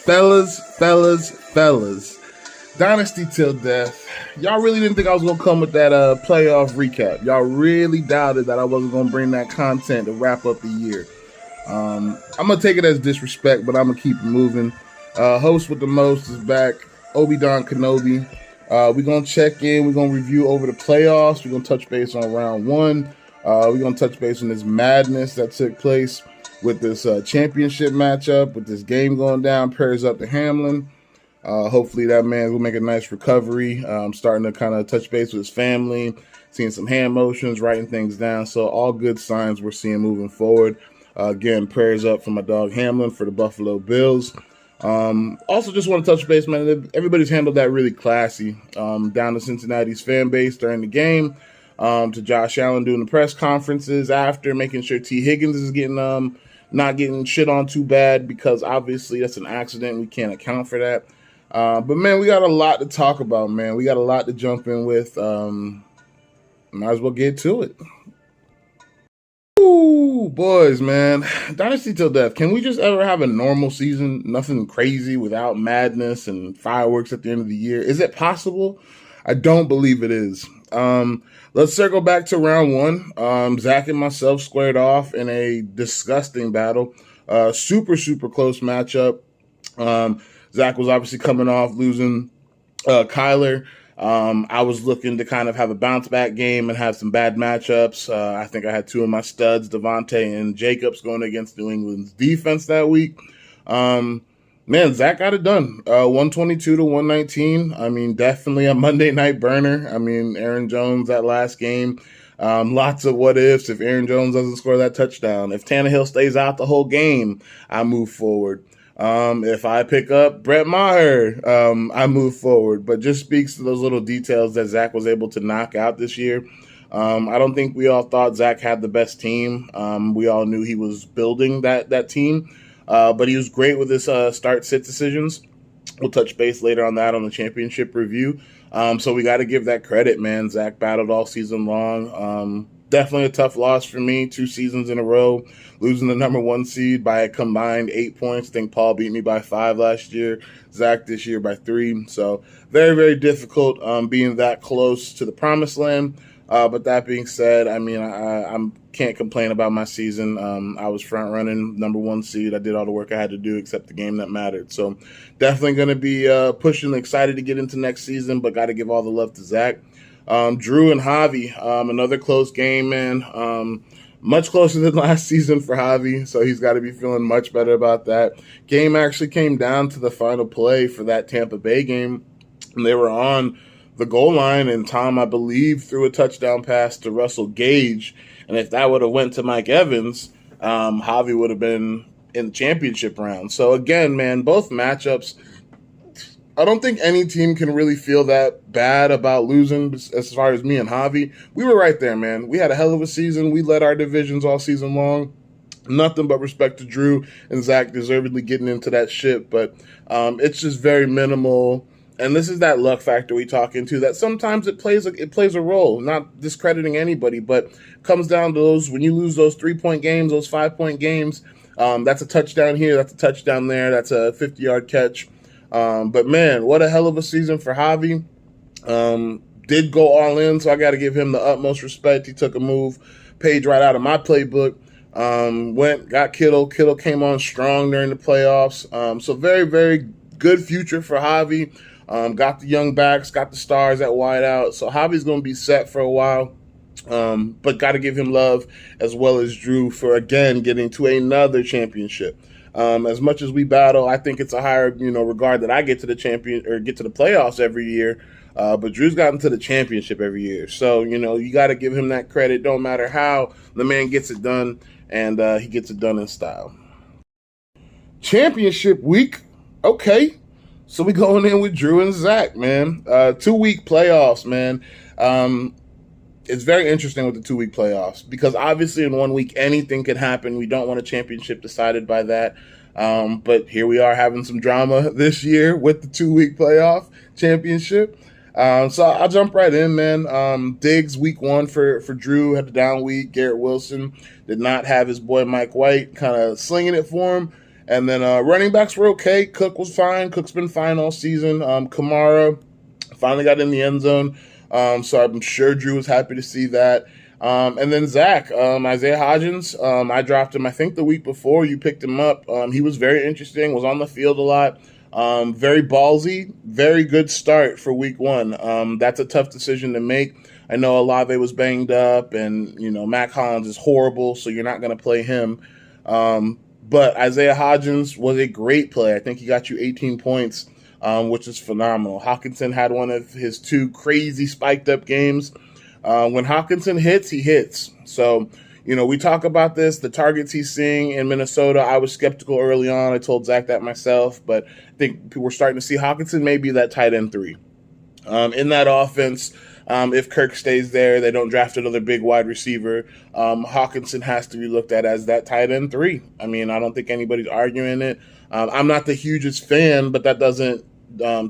Fellas. Dynasty till death. Y'all really didn't think I was gonna come with that playoff recap. Y'all really doubted that I wasn't gonna bring that content to wrap up the year. I'm gonna take it as disrespect, but I'm gonna keep it moving. Host with the most is back, Obi-Don Kenobi. We're gonna check in. We're gonna review over the playoffs. We're gonna touch base on round one. We're gonna touch base on this madness that took place with this championship matchup, with this game going down. Prayers up to Hamlin. Hopefully that man will make a nice recovery. Starting to kind of touch base with his family, seeing some hand motions, writing things down. So all good signs we're seeing moving forward. Again, prayers up for my dog Hamlin for the Buffalo Bills. Also just want to touch base, man. Everybody's handled that really classy. Down to Cincinnati's fan base during the game, to Josh Allen doing the press conferences after, making sure T. Higgins is getting not getting shit on too bad, because obviously that's an accident. We can't account for that. But man, we got a lot to talk about, man. We got a lot to jump in with. Might as well get to it. Ooh, boys, man. Dynasty till death. Can we just ever have a normal season? Nothing crazy without madness and fireworks at the end of the year. Is it possible? I don't believe it is. Let's circle back to round one. Zach and myself squared off in a disgusting battle. Super close matchup. Zach was obviously coming off losing Kyler. I was looking to kind of have a bounce back game and have some bad matchups. I think I had two of my studs, Devontae and Jacobs, going against New England's defense that week. Man, Zach got it done. 122 to 119. I mean, definitely a Monday night burner. I mean, Aaron Jones, that last game. Lots of what ifs. If Aaron Jones doesn't score that touchdown, if Tannehill stays out the whole game, I move forward. If I pick up Brett Maher, I move forward. But just speaks to those little details that Zach was able to knock out this year. I don't think we all thought Zach had the best team. We all knew he was building that team. But he was great with his start-sit decisions. We'll touch base later on that on the championship review. So we got to give that credit, man. Zach battled all season long. Definitely a tough loss for me, 2 seasons in a row, losing the number 1 seed by a combined 8 points. I think Paul beat me by 5 last year, Zach this year by 3. So very difficult being that close to the promised land. But that being said, I mean, I can't complain about my season. I was front running, number 1 seed. I did all the work I had to do except the game that mattered. So definitely going to be pushing, excited to get into next season, but got to give all the love to Zach. Drew and Javi, another close game, man. Much closer than last season for Javi, so he's got to be feeling much better about that. Game actually came down to the final play for that Tampa Bay game, and they were on the goal line, and Tom, I believe, threw a touchdown pass to Russell Gage, and if that would have went to Mike Evans, Javi would have been in the championship round. So again, man, both matchups, I don't think any team can really feel that bad about losing as far as me and Javi. We were right there, man. We had a hell of a season. We led our divisions all season long. Nothing but respect to Drew and Zach deservedly getting into that shit, but it's just very minimal. And this is that luck factor we talk into, that sometimes it plays a role, not discrediting anybody, but comes down to those, when you lose those 3-point games, those 5-point games, that's a touchdown here, that's a touchdown there, that's a 50-yard catch. But man, what a hell of a season for Javi. Did go all in, so I got to give him the utmost respect. He took a move, page right out of my playbook. Got Kittle. Kittle came on strong during the playoffs. So very good future for Javi. Got the young backs, got the stars at wide out. So Javi's going to be set for a while. But got to give him love, as well as Drew, for again getting to another championship. As much as we battle, I think it's a higher, regard that I get to the playoffs every year. But Drew's gotten to the championship every year. So, you got to give him that credit. Don't matter how, the man gets it done, and he gets it done in style. Championship week. Okay. So we going in with Drew and Zach, man. 2-week playoffs, man. It's very interesting with the 2-week playoffs, because obviously in 1 week anything could happen. We don't want a championship decided by that. But here we are having some drama this year with the 2-week playoff championship. So I'll jump right in, man. Diggs week 1 for Drew had a down week. Garrett Wilson did not have his boy Mike White kind of slinging it for him. And then running backs were okay. Cook was fine. Cook's been fine all season. Kamara finally got in the end zone. So I'm sure Drew was happy to see that. And then Zach, Isaiah Hodgins, I dropped him, I think, the week before you picked him up. He was very interesting, was on the field a lot. Very ballsy, very good start for week one. That's a tough decision to make. I know Olave was banged up, and, Mac Hollins is horrible, so you're not going to play him. But Isaiah Hodgins was a great play. I think he got you 18 points, which is phenomenal. Hockenson had one of his two crazy spiked up games. When Hockenson hits, he hits. So, we talk about this, the targets he's seeing in Minnesota. I was skeptical early on. I told Zach that myself, but I think we're starting to see Hockenson may be that tight end 3. In that offense, if Kirk stays there, they don't draft another big wide receiver, Hockenson has to be looked at as that tight end 3. I mean, I don't think anybody's arguing it. I'm not the hugest fan, but that doesn't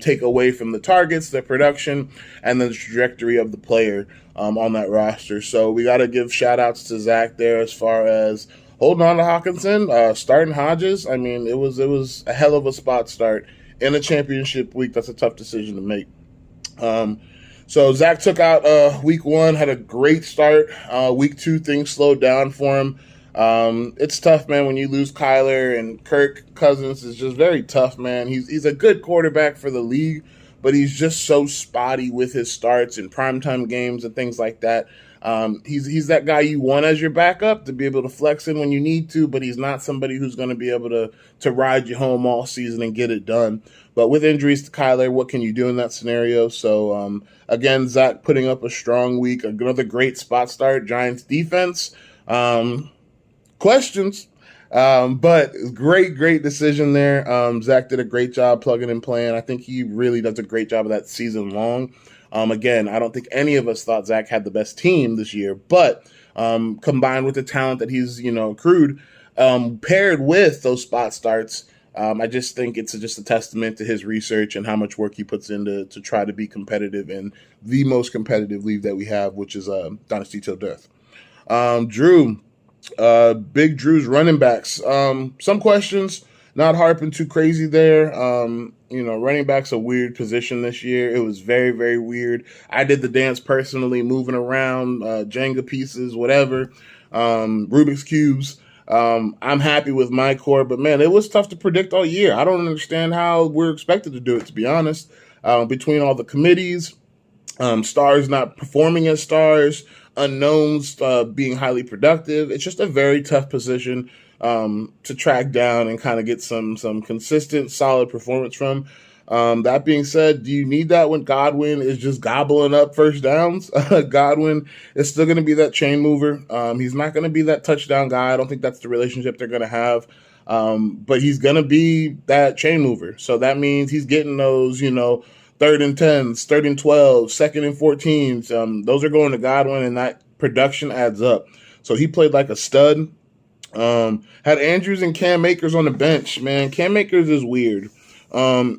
take away from the targets, the production, and the trajectory of the player on that roster. So we got to give shout-outs to Zach there as far as holding on to Hockenson, starting Hodges. I mean, it was a hell of a spot start in a championship week. That's a tough decision to make. So Zach took out week one, had a great start. Week two, things slowed down for him. It's tough, man, when you lose Kyler, and Kirk Cousins is just very tough, man. He's a good quarterback for the league, but he's just so spotty with his starts in primetime games and things like that. He's that guy you want as your backup to be able to flex in when you need to, but he's not somebody who's going to be able to ride you home all season and get it done. But with injuries to Kyler, what can you do in that scenario? So, again, Zach putting up a strong week, another great spot start. Giants defense, questions, but great decision there. Zach did a great job plugging and playing. I think he really does a great job of that season long. Again, I don't think any of us thought Zach had the best team this year, but combined with the talent that he's accrued, paired with those spot starts, I just think it's just a testament to his research and how much work he puts in to try to be competitive in the most competitive league that we have, which is Dynasty Till Death. Drew, Big Drew's running backs. Some questions, not harping too crazy there. Running back's a weird position this year. It was very, very weird. I did the dance personally, moving around, Jenga pieces, whatever, Rubik's Cubes. I'm happy with my core, but man, it was tough to predict all year. I don't understand how we're expected to do it, to be honest. Between all the committees, stars not performing as stars, unknowns being highly productive, it's just a very tough position to track down and kind of get some consistent, solid performance from. That being said, do you need that when Godwin is just gobbling up first downs? Godwin is still going to be that chain mover. He's not going to be that touchdown guy. I don't think that's the relationship they're going to have. But he's going to be that chain mover. So that means he's getting those, 3rd and 10s, 3rd and 12s, 2nd and 14s. Those are going to Godwin, and that production adds up. So he played like a stud. Had Andrews and Cam Akers on the bench. Man, Cam Akers is weird.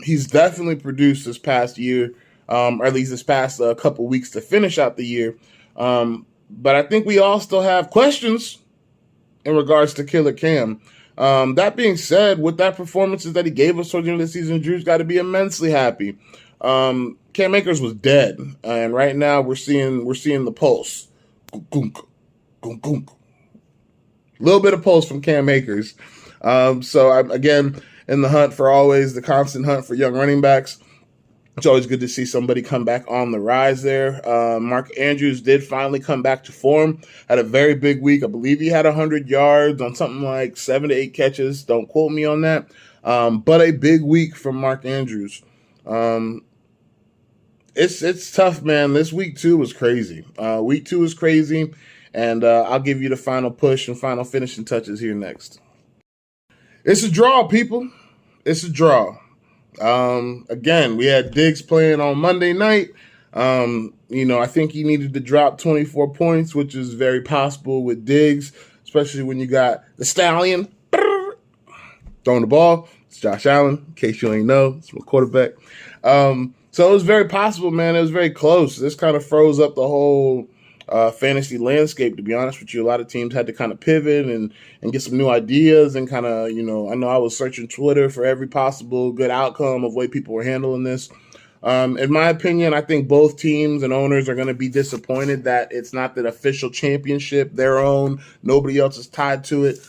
He's definitely produced this past year, or at least this past couple weeks to finish out the year. But I think we all still have questions in regards to Killer Cam. That being said, with that performances that he gave us towards the end of the season, Drew's got to be immensely happy. Cam Akers was dead, and right now we're seeing the pulse. Gunk, gunk, gunk. Little bit of pulse from Cam Akers. So I'm again in the hunt for always the constant hunt for young running backs. It's always good to see somebody come back on the rise there. Mark Andrews did finally come back to form. Had a very big week. I believe he had 100 yards on something like 7 to 8 catches. Don't quote me on that. But a big week from Mark Andrews. It's tough, man. This week 2 was crazy. Week 2 was crazy. And I'll give you the final push and final finishing touches here next. It's a draw, people. It's a draw. Again, we had Diggs playing on Monday night. I think he needed to drop 24 points, which is very possible with Diggs, especially when you got the Stallion throwing the ball. It's Josh Allen, in case you ain't know. It's my quarterback. So it was very possible, man. It was very close. This kind of froze up the whole fantasy landscape, to be honest with you. A lot of teams had to kind of pivot and get some new ideas and kind of, I know I was searching Twitter for every possible good outcome of way people were handling this. In my opinion, I think both teams and owners are going to be disappointed that it's not the official championship, their own. Nobody else is tied to it.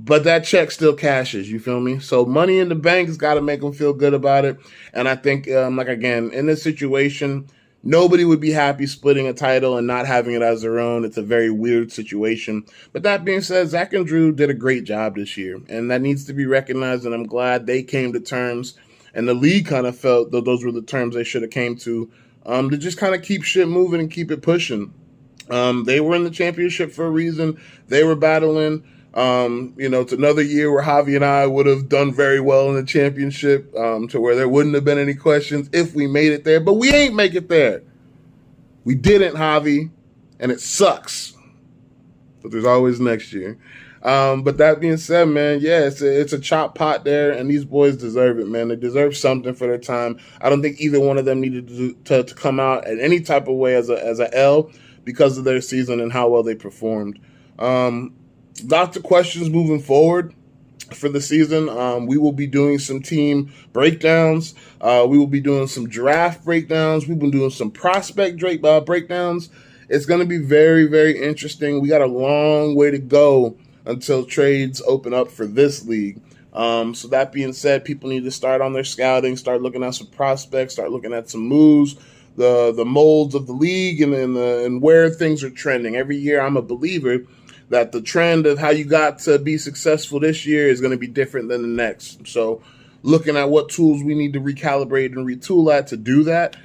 But that check still cashes, you feel me? So money in the bank has got to make them feel good about it. And I think, again, in this situation, nobody would be happy splitting a title and not having it as their own. It's a very weird situation. But that being said, Zach and Drew did a great job this year, and that needs to be recognized, and I'm glad they came to terms, and the league kind of felt that those were the terms they should have came to just kind of keep shit moving and keep it pushing. They were in the championship for a reason. They were battling. It's another year where Javi and I would have done very well in the championship, to where there wouldn't have been any questions if we made it there, but we ain't make it there. We didn't, Javi, and it sucks. But there's always next year. But that being said, man, yeah, it's a chop pot there, and these boys deserve it, man. They deserve something for their time. I don't think either one of them needed to come out in any type of way as a L because of their season and how well they performed. Lots of questions moving forward for the season. We will be doing some team breakdowns. We will be doing some draft breakdowns. We've been doing some prospect breakdowns. It's going to be very, very interesting. We got a long way to go until trades open up for this league. So that being said, people need to start on their scouting, start looking at some prospects, start looking at some moves, the molds of the league, and where things are trending. Every year, I'm a believer that the trend of how you got to be successful this year is going to be different than the next. So looking at what tools we need to recalibrate and retool at to do that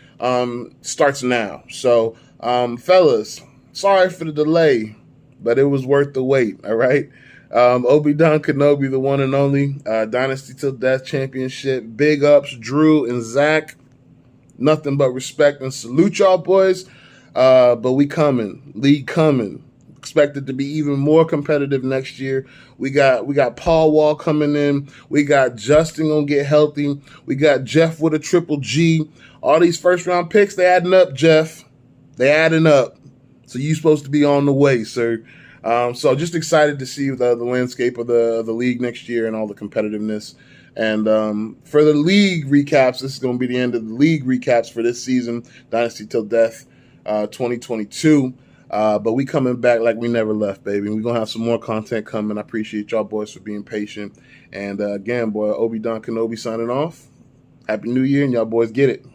starts now. So, fellas, sorry for the delay, but it was worth the wait, all right? Obi-Wan Kenobi, the one and only Dynasty Till Death Championship. Big ups, Drew and Zach. Nothing but respect and salute y'all, boys. But we coming. League coming. Expected to be even more competitive next year. We got Paul Wall coming in. We got Justin gonna get healthy. We got Jeff with a triple G. All these first round picks, they adding up, Jeff. They adding up. So you supposed to be on the way, sir. So just excited to see the landscape of the league next year and all the competitiveness. And for the league recaps, this is going to be the end of the league recaps for this season, Dynasty Till Death 2022. But we coming back like we never left, baby. We're going to have some more content coming. I appreciate y'all boys for being patient. And again, boy, Obi-Wan Kenobi signing off. Happy New Year, and y'all boys get it.